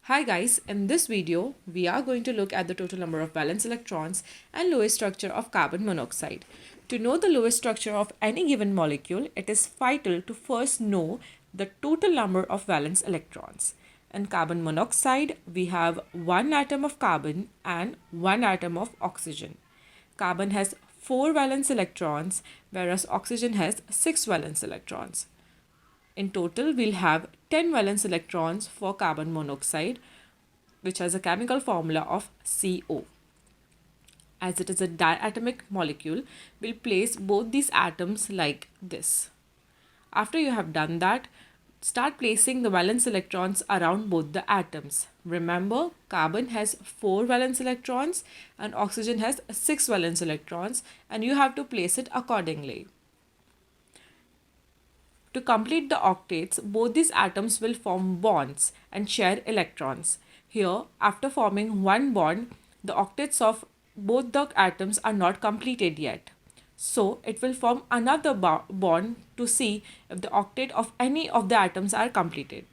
Hi guys, in this video, we are going to look at the total number of valence electrons and Lewis structure of carbon monoxide. To know the Lewis structure of any given molecule, it is vital to first know the total number of valence electrons. In carbon monoxide, we have one atom of carbon and one atom of oxygen. Carbon has 4 valence electrons, whereas oxygen has 6 valence electrons. In total, we'll have 10 valence electrons for carbon monoxide, which has a chemical formula of CO. As it is a diatomic molecule, we'll place both these atoms like this. After you have done that, start placing the valence electrons around both the atoms. Remember, carbon has 4 valence electrons and oxygen has 6 valence electrons, and you have to place it accordingly. To complete the octets, both these atoms will form bonds and share electrons. Here, after forming one bond, the octets of both the atoms are not completed yet. So, it will form another bond to see if the octet of any of the atoms are completed.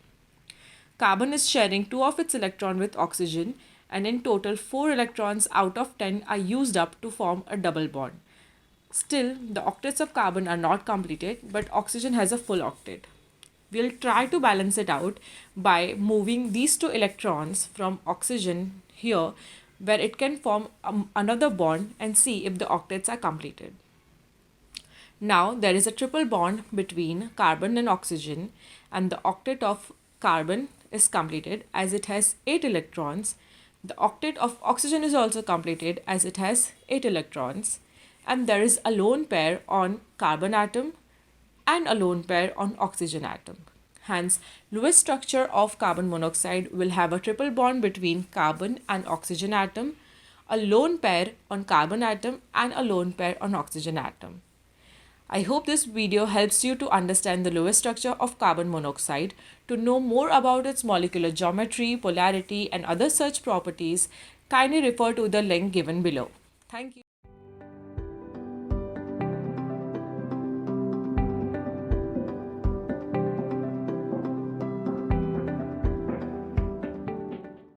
Carbon is sharing 2 of its electrons with oxygen, and in total 4 electrons out of 10 are used up to form a double bond. Still, the octets of carbon are not completed, but oxygen has a full octet. We'll try to balance it out by moving these 2 electrons from oxygen here, where it can form another bond, and see if the octets are completed. Now, there is a triple bond between carbon and oxygen, and the octet of carbon is completed as it has 8 electrons. The octet of oxygen is also completed as it has 8 electrons. And there is a lone pair on carbon atom and a lone pair on oxygen atom. Hence, Lewis structure of carbon monoxide will have a triple bond between carbon and oxygen atom, a lone pair on carbon atom and a lone pair on oxygen atom. I hope this video helps you to understand the Lewis structure of carbon monoxide. To know more about its molecular geometry, polarity and other such properties, kindly refer to the link given below. Thank you.